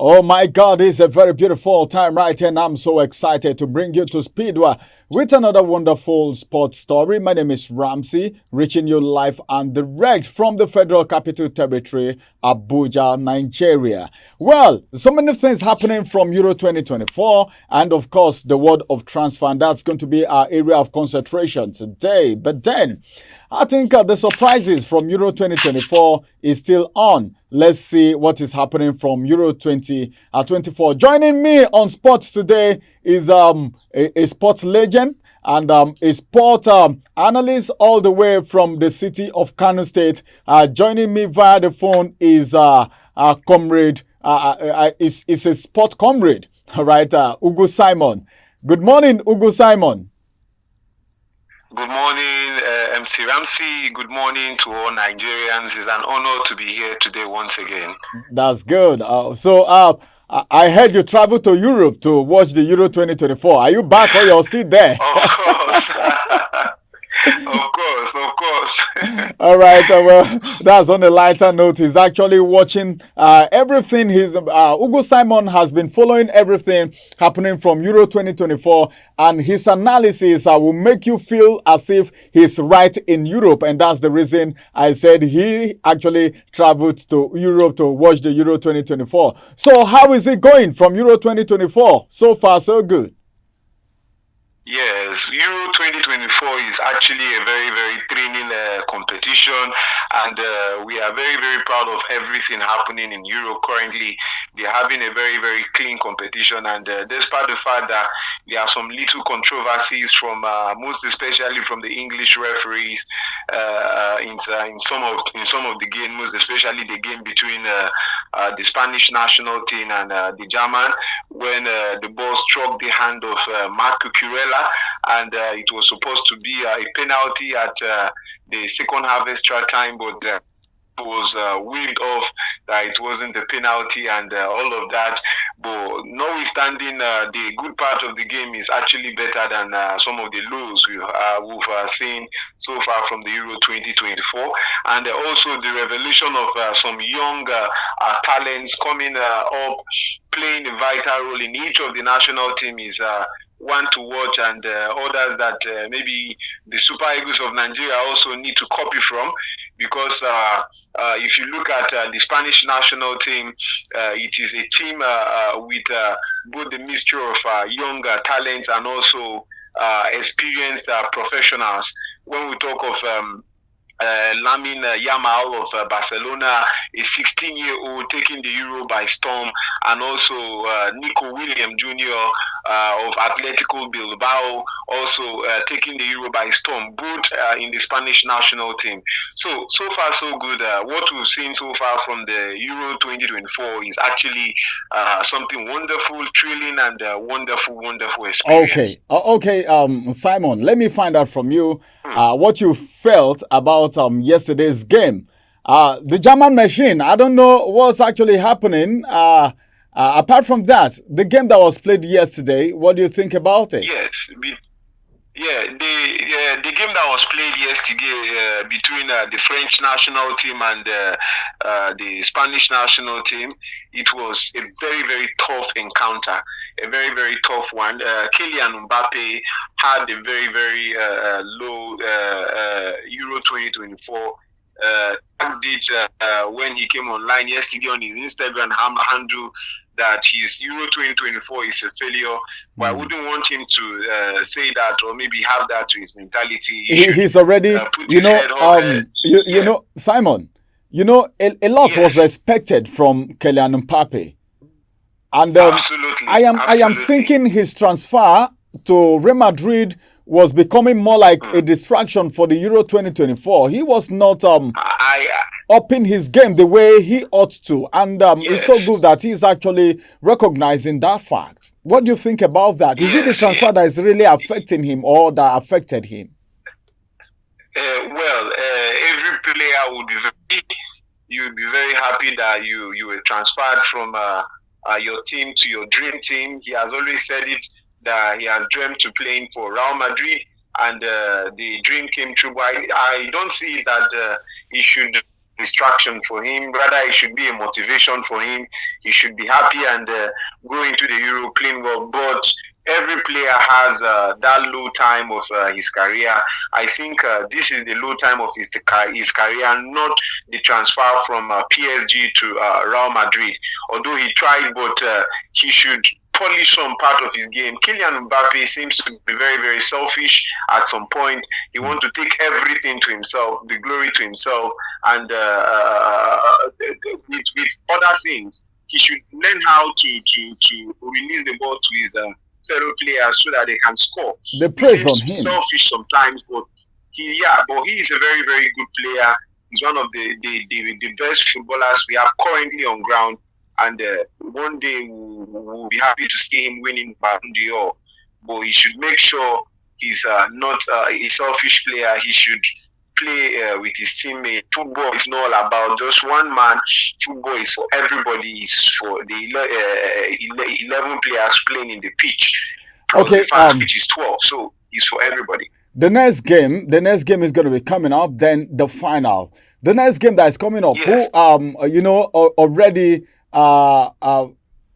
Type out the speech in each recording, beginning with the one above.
Oh my God, it's a very beautiful time right here, and I'm so excited to bring you to Speedwa with another wonderful sports story. My name is Ramsey, reaching you live and direct from the Federal Capital Territory, Abuja, Nigeria. Well, so many things happening from Euro 2024, and of course, the world of transfer, and that's going to be our area of concentration today. But then, I think the surprises from Euro 2024 is still on. Let's see what is happening from Euro 2024. Joining me on sports today is a sports legend and a sport analyst all the way from the city of Kano State. Joining me via the phone is comrade, is a sport comrade, all right, Ugu Simon. Good morning, Ugu Simon. Good morning, MC Ramsey. Good morning to all Nigerians. It's an honor to be here today once again. That's good. I heard you traveled to Europe to watch the Euro 2024. Are you back or you're still there? Of course. Of course. All right. Well, that's on a lighter note. He's actually watching everything. Ugo Simon has been following everything happening from Euro 2024, and his analysis will make you feel as if he's right in Europe, and that's the reason I said he actually traveled to Europe to watch the Euro 2024. So, how is it going from Euro 2024? So far, so good. Yes, Euro 2024 is actually a very, very thrilling competition, and we are very, very proud of everything happening in Europe currently. They are having a very, very clean competition, and despite the fact that there are some little controversies from, most especially from the English referees in some of the games, most especially the game between the Spanish national team and the German, when the ball struck the hand of Marco Cucurella, and it was supposed to be a penalty at the second half extra time, but it was waved off that it wasn't a penalty and all of that. But notwithstanding, the good part of the game is actually better than some of the lows we've seen so far from the Euro 2024. And also the revelation of some young talents coming up, playing a vital role in each of the national team is one to watch, and others that maybe the Super Eagles of Nigeria also need to copy from, because if you look at the Spanish national team, it is a team with both the mixture of young talents and also experienced professionals. When we talk of Lamine Yamal of Barcelona, a 16-year-old taking the Euro by storm, and also Nico Williams Jr. Of Atletico Bilbao also taking the Euro by storm, both in the Spanish national team. So far so good. What we've seen so far from the Euro 2024 is actually something wonderful, thrilling, and wonderful experience. Okay. Simon, let me find out from you what you felt about yesterday's game. The German machine, I don't know what's actually happening. Apart from that, the game that was played yesterday, what do you think about it? Yes, the game that was played yesterday between the French national team and the Spanish national team, it was a very, very tough encounter, a very, very tough one. Kylian Mbappe had a very, very low Euro 2024. When he came online yesterday on his Instagram handle that his Euro 2024 is a failure, but I wouldn't want him to say that or maybe have that to his mentality. He's already, you know, Simon, a lot was expected from Kylian Mbappe, and absolutely. I am thinking his transfer to Real Madrid was becoming more like a distraction for the Euro 2024. He was not upping his game the way he ought to. And it's so good that he's actually recognizing that fact. What do you think about that? Is it the transfer that is really affecting him or that affected him? Every player would be very happy that you were transferred from your team to your dream team. He has always said it, that he has dreamt to playing for Real Madrid, and the dream came true. But I don't see that he should distraction for him. Rather, it should be a motivation for him. He should be happy and go into the Euro playing well. But every player has that low time of his career. I think this is the low time of his career, not the transfer from PSG to Real Madrid. Although he tried, but he should polish some part of his game. Kylian Mbappe seems to be very, very selfish at some point. He wants to take everything to himself, the glory to himself, and with other things. He should learn how to release the ball to his fellow players so that they can score. The praise on him. Selfish sometimes, but he is a very, very good player. He's one of the best footballers we have currently on ground. And one day we'll be happy to see him winning Ballon d'Or. But he should make sure he's not a selfish player. He should play with his teammate. Football is not all about just one man. Football is for everybody. It's for the 11 players playing in the pitch. Okay, the fans, which is 12. So it's for everybody. The next game is going to be coming up. Then the final. The next game that is coming up. Yes. Who already.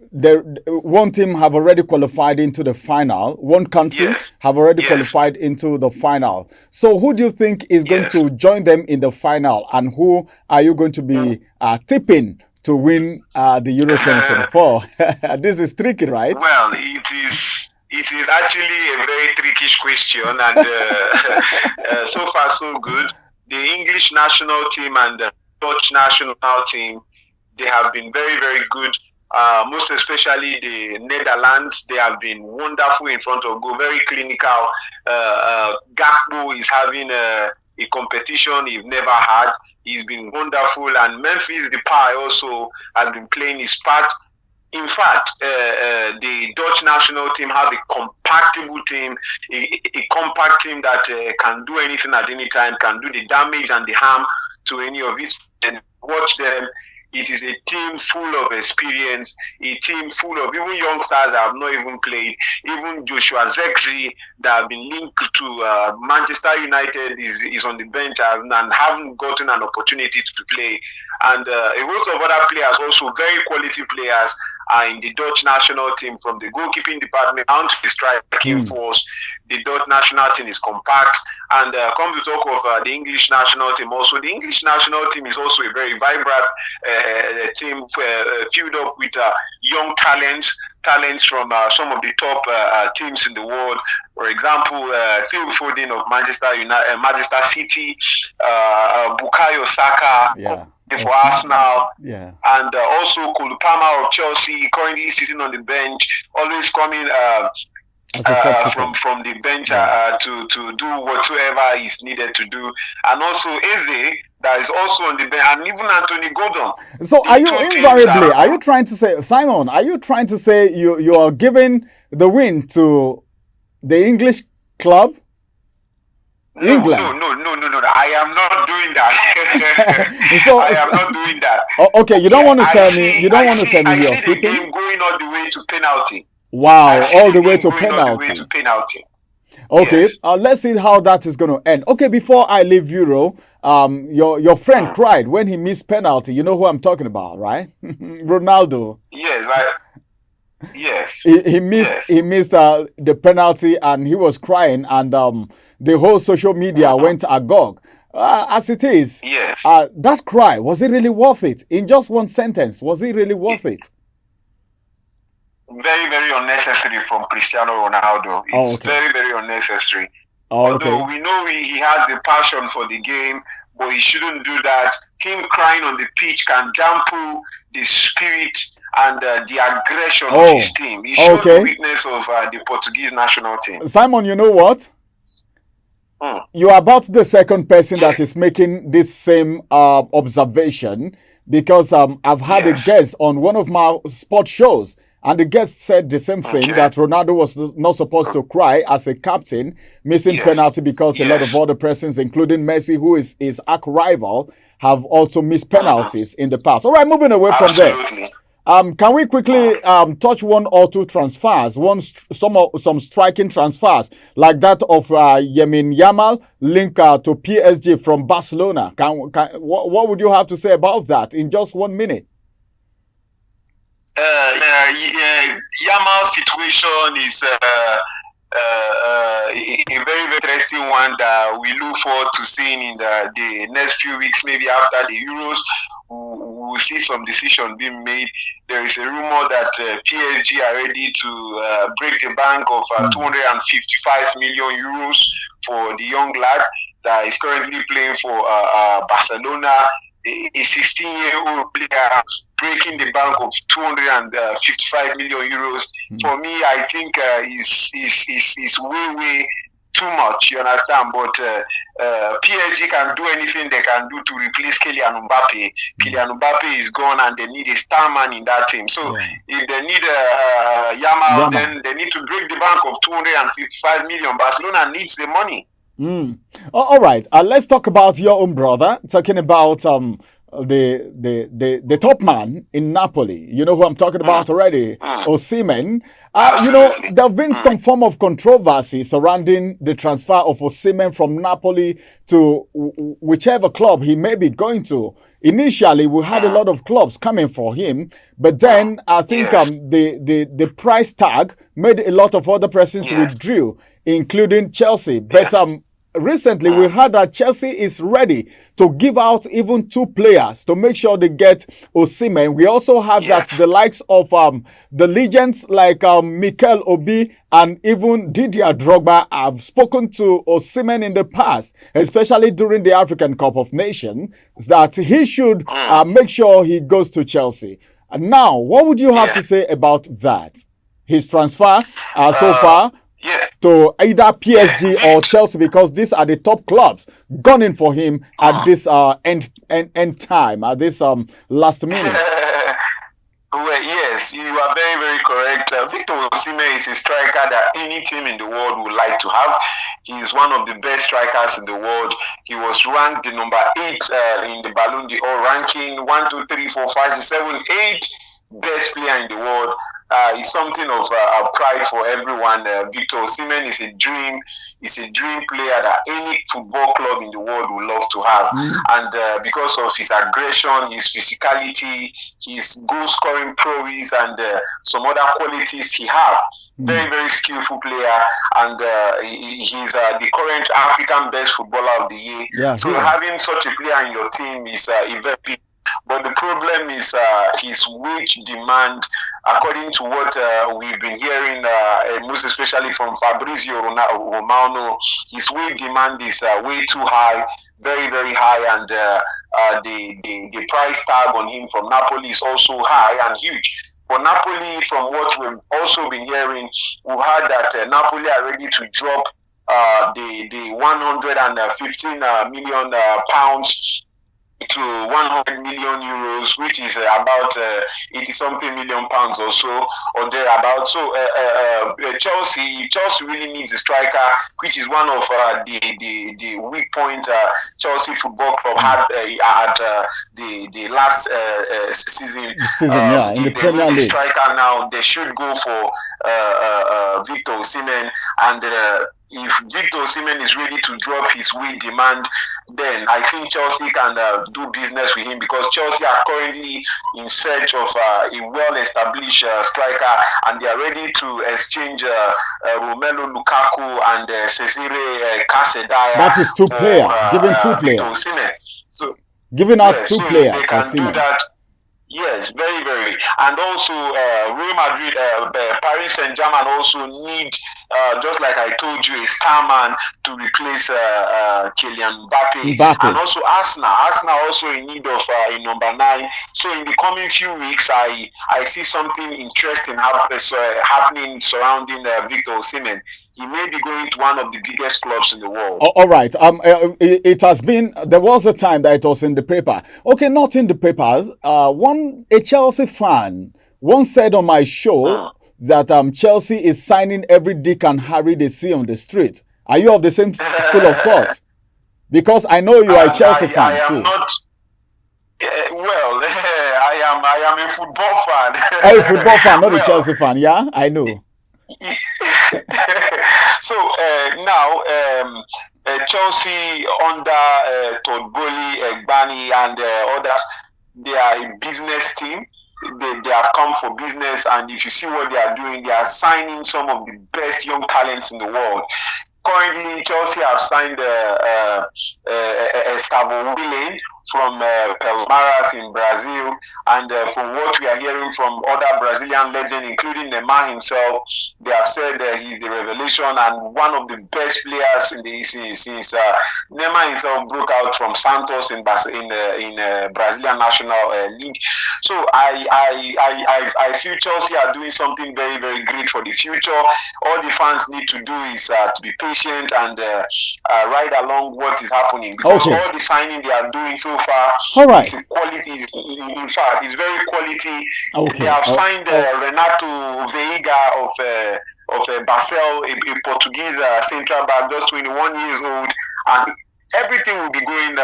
One team have already qualified into the final. One country have already qualified into the final. So who do you think is going to join them in the final, and who are you going to be tipping to win the Euro 2024? This is tricky, right? Well, it is actually a very tricky question, and so far so good. The English national team and the Dutch national team, they have been very, very good. Most especially the Netherlands, they have been wonderful in front of goal, very clinical. Gakpo is having a competition he's never had. He's been wonderful, and Memphis Depay also has been playing his part. In fact, the Dutch national team have a compactable team, a compact team that can do anything at any time, can do the damage and the harm to any of it. And watch them. It is a team full of experience, a team full of even youngsters that have not even played. Even Joshua Zexi, that have been linked to Manchester United, is on the bench and haven't gotten an opportunity to play. And a host of other players, also very quality players, are in the Dutch national team, from the goalkeeping department down to the striking force. The Dutch national team is compact. And come to talk of the English national team also. The English national team is also a very vibrant team filled up with young talents from some of the top teams in the world. For example, Phil Foden of Manchester City, Bukayo Saka for Arsenal, and also Cole Palmer of Chelsea, currently sitting on the bench, always coming from the bench to do whatsoever is needed to do. And also Eze, that is also on the bench, and even Anthony Gordon. So are you trying to say, Simon, are you trying to say you are giving the win to the English club? England? No. I am not doing that. I am not doing that. Okay, you don't want to tell me. You don't want to tell me you're the game going all the way to penalty. Wow, all the way to penalty. Okay, let's see how that is going to end. Okay, before I leave Euro, your friend cried when he missed penalty. You know who I'm talking about, right? Ronaldo. Yes, yes. He missed the penalty, and he was crying, and the whole social media went agog. As it is, that cry, was it really worth it? In just one sentence, was it really worth it? Very, very unnecessary from Cristiano Ronaldo. It's very, very unnecessary. Although we know he has the passion for the game, but he shouldn't do that. Him crying on the pitch can dampen the spirit and the aggression of his team. He showed the weakness of the Portuguese national team. Simon, you know what? You are about the second person that is making this same observation, because I've had a guest on one of my sports shows, and the guest said the same thing, that Ronaldo was not supposed to cry as a captain, missing penalty, because a lot of other persons, including Messi, who is his arch rival, have also missed penalties in the past. All right, moving away from there. Can we quickly touch one or two transfers? Some striking transfers like that of Yemin Yamal link to PSG from Barcelona. What would you have to say about that in just 1 minute? Yamal's situation is a very, very interesting one that we look forward to seeing in the next few weeks, maybe after the Euros. We'll see some decision being made. There is a rumor that PSG are ready to break the bank of 255 million euros for the young lad that is currently playing for Barcelona. A 16-year-old player breaking the bank of 255 million euros. For me, I think is way too much, you understand? But PSG can do anything they can do to replace Kylian Mbappe. Kylian Mbappe is gone and they need a star man in that team. So if they need Yamal, then they need to break the bank of 255 million. Barcelona needs the money. All right. Let's talk about your own brother. Talking about the top man in Napoli. You know who I'm talking about already, Osimhen. There have been some form of controversy surrounding the transfer of Osimhen from Napoli to whichever club he may be going to. Initially, we had a lot of clubs coming for him, but then I think the price tag made a lot of other persons withdrew, including Chelsea. But recently, we heard that Chelsea is ready to give out even two players to make sure they get Osimhen. We also have that the likes of the legends like Mikel Obi and even Didier Drogba have spoken to Osimhen in the past, especially during the African Cup of Nations, that he should make sure he goes to Chelsea. And now, what would you have to say about that? His transfer so far? To either PSG or Chelsea, because these are the top clubs gunning for him at this end time, at this last minute. Well, yes, you are very, very correct. Victor Osimhen is a striker that any team in the world would like to have. He is one of the best strikers in the world. He was ranked the number 8 in the Ballon d'Or ranking. 1, 2, 3, 4, 5, 6, 7, 8 best player in the world. It's something of pride for everyone. Victor Osimhen is a dream. He's a dream player that any football club in the world would love to have. And because of his aggression, his physicality, his goal-scoring prowess, and some other qualities he has. Very, very skillful player, and he's the current African best footballer of the year. So having such a player in your team is a very. But the problem is his wage demand, according to what we've been hearing, most especially from Fabrizio Romano, his wage demand is way too high, very, very high, and the price tag on him from Napoli is also high and huge. For Napoli, from what we've also been hearing, we've heard that Napoli are ready to drop the 115 million pounds to 100 million euros, which is about 80-something million pounds or so, or thereabout. So Chelsea really needs a striker, which is one of the weak point Chelsea Football Club had at the last season. In the Premier League. Striker now, they should go for Victor Osimhen, and if Victor Osimhen is ready to drop his wage demand, then I think Chelsea can do business with him, because Chelsea are currently in search of a well-established striker, and they are ready to exchange Romelu Lukaku and Cesare Casadei. That is two players, giving two players. So giving out two players. They can do that. Yes, very, very. And also, Real Madrid, Paris Saint-Germain also need, just like I told you, a star man to replace Kylian Mbappe. And also Arsenal also in need of a number 9. So in the coming few weeks, I see something interesting happening surrounding Victor Osimhen. He may be going to one of the biggest clubs in the world. All right. It has been. There was a time that it was in the paper. Okay, not in the papers. A Chelsea fan once said on my show that Chelsea is signing every Dick and Harry they see on the street. Are you of the same school of thought? Because I know you are a Chelsea fan too. Not. Well, I I am a football Oh, a football fan, fan. not a Well, Chelsea fan. Yeah, I know. so now Chelsea under Todd Bowley, Egbani, and others, they are a business team. They have come for business, and if you see what they are doing, they are signing some of the best young talents in the world. Currently, Chelsea have signed Gustavo Willian from Palmeiras in Brazil, and from what we are hearing from other Brazilian legends, including Neymar himself, they have said he's the revelation and one of the best players in the since Neymar himself broke out from Santos in Brazilian National League. So I feel Chelsea are doing something very very great for the future. All the fans need to do is to be patient and ride along what is happening, because Okay. all the signing they are doing so far All right. is a quality. In fact, it's very quality. Okay. They have signed Renato Veiga of Basel, a Portuguese central back, just 21 years old, and everything will be going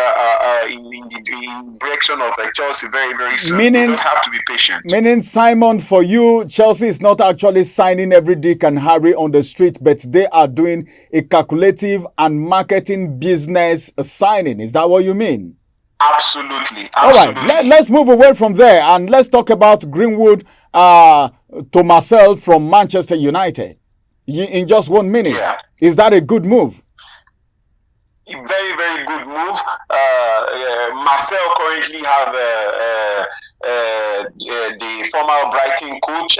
in direction of Chelsea very, very soon. Meaning, you just have to be patient. Meaning, Simon, for you, Chelsea is not actually signing every Dick and Harry on the street, but they are doing a calculative and marketing business signing. Is that what you mean? Absolutely. All right, let's move away from there and let's talk about Greenwood to Marcel from Manchester United in just 1 minute. Yeah. Is that a good move? Very, very good move. Marcel currently have the former Brighton coach,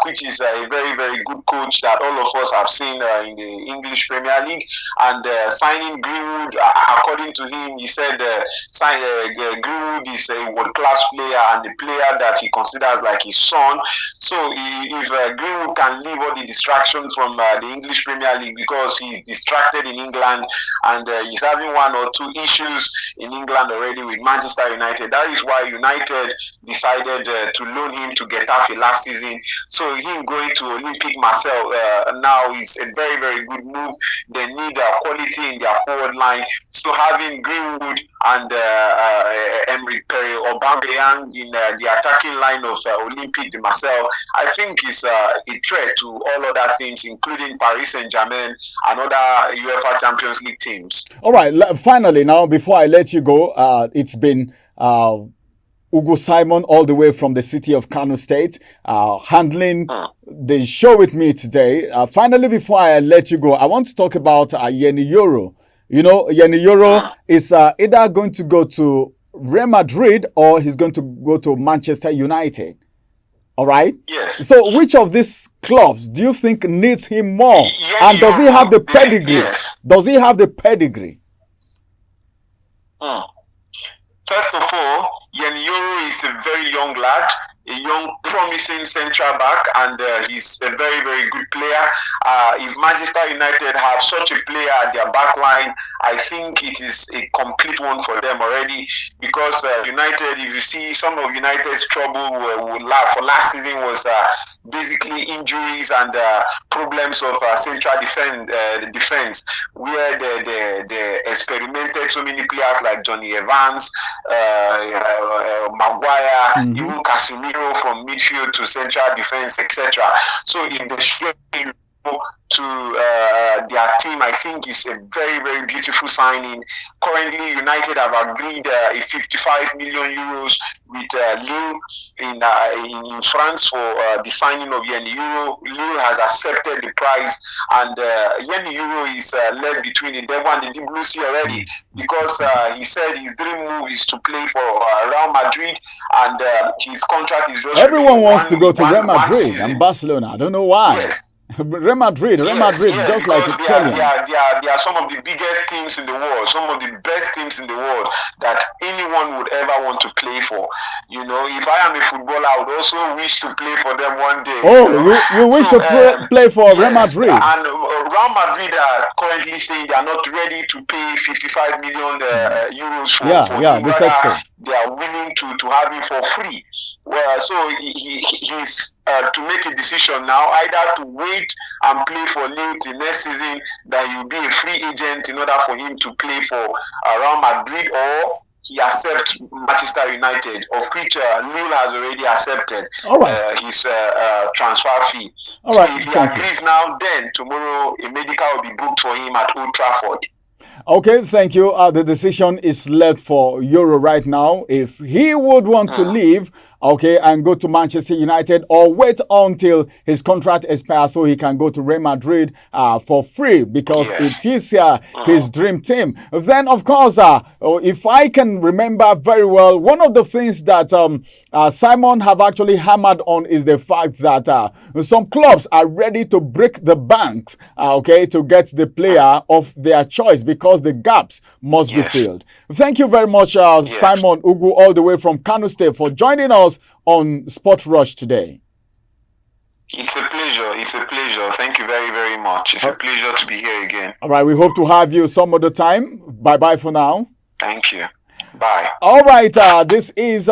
which is a very, very good coach that all of us have seen in the English Premier League. And signing Greenwood, according to him, he said Greenwood is a world-class player and a player that he considers like his son. So if Greenwood can leave all the distractions from the English Premier League, because he's distracted in England, and he's having one or two issues in England already with Manchester United. That is why United decided to loan him to Getafe last season. So him going to Olympic Marseille now is a very, very good move. They need quality in their forward line. So having Greenwood and Emre Aubameyang in the attacking line of Olympique de Marseille, I think is a threat to all other teams, including Paris Saint-Germain and other UEFA Champions League teams. All right, finally, now, before I let you go, it's been Ugo Simon all the way from the city of Kano State handling the show with me today. Finally, before I let you go, I want to talk about Yeni Euro. You know, Yeni Euro is either going to go to Real Madrid or he's going to go to Manchester United. All right? Yes. So which of these clubs do you think needs him more? And does he have the pedigree? Yes. Does he have the pedigree? First of all, Yeni Euro is a very young lad, a young promising central back, and he's a very, very good player. If Manchester United have such a player at their back line, I think it is a complete one for them already, because United, if you see some of United's trouble for last season was basically injuries and problems of central defense, where they experimented so many players like Johnny Evans, Maguire, even Casemiro from midfield to central defense, etc. So if they should to their team, I think is a very, very beautiful signing. Currently, United have agreed a 55 million euros with Lille in France for the signing of Yeni Euro. Lille has accepted the price, and Yeni Euro is led between the devil and the deep blue sea already, because he said his dream move is to play for Real Madrid, and his contract is just everyone wants to go to Real Madrid and Barcelona. I don't know why. Yes. Real Madrid, just like Italian. They are some of the biggest teams in the world, some of the best teams in the world that anyone would ever want to play for. You know, if I am a footballer, I would also wish to play for them one day. Oh, you wish to play for Real Madrid? And Real Madrid are currently saying they are not ready to pay 55 million euros for him. They are willing to have him for free. Well, so he's to make a decision now, either to wait and play for Lille till next season, that he'll be a free agent in order for him to play for Real Madrid, or he accepts Manchester United, of which Lille has already accepted All right. his transfer fee. All So right. if he Thank you. agrees now, then tomorrow a medical will be booked for him at Old Trafford. Okay, thank you. The decision is left for Euro right now. If he would want to leave, okay, and go to Manchester United, or wait until his contract expires so he can go to Real Madrid for free, because Yes. it is his dream team. Then, of course, if I can remember very well, one of the things that Simon have actually hammered on is the fact that some clubs are ready to break the banks, okay, to get the player of their choice, because the gaps must be Yes. filled. Thank you very much, Yes. Simon Ugu, all the way from Kano State, for joining us on Sport Rush today. It's a pleasure. It's a pleasure. Thank you very, very much. It's a pleasure to be here again. All right, we hope to have you some other time. Bye bye for now. Thank you. Bye. All right, this is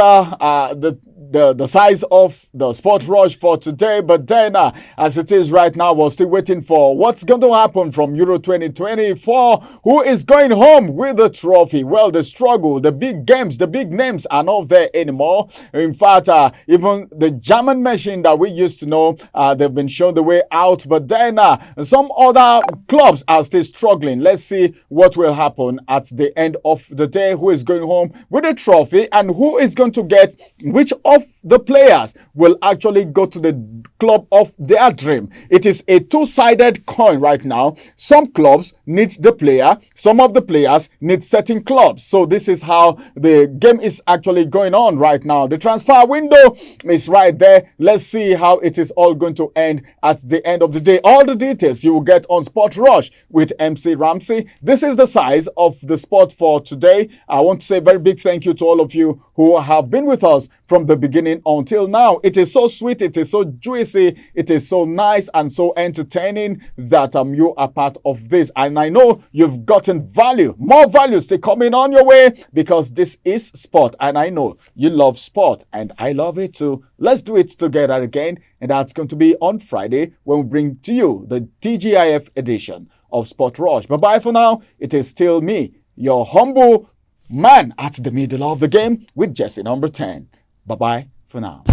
the size of the Sport Rush for today. But then, as it is right now, we're still waiting for what's going to happen from Euro 2024. Who is going home with the trophy? Well, the struggle, the big games, the big names are not there anymore. In fact, even the German machine that we used to know, they've been shown the way out. But then, some other clubs are still struggling. Let's see what will happen at the end of the day. Who is going home with a trophy, and who is going to get which of the players will actually go to the club of their dream. It is a two-sided coin right now. Some clubs need the player, some of the players need certain clubs. So this is how the game is actually going on right now. The transfer window is right there. Let's see how it is all going to end at the end of the day. All the details you will get on Sport Rush with MC Ramsey. This is the size of the sport for today. I want to say a very big thank you to all of you who have been with us from the beginning until now. It is so sweet, it is so juicy, it is so nice and so entertaining that you are part of this. And I know you've gotten value, more values still coming on your way, because this is sport. And I know you love sport, and I love it too. Let's do it together again. And that's going to be on Friday, when we bring to you the TGIF edition of Sport Rush. Bye-bye for now. It is still me, your humble man at the middle of the game, with Jesse number 10. Bye-bye for now.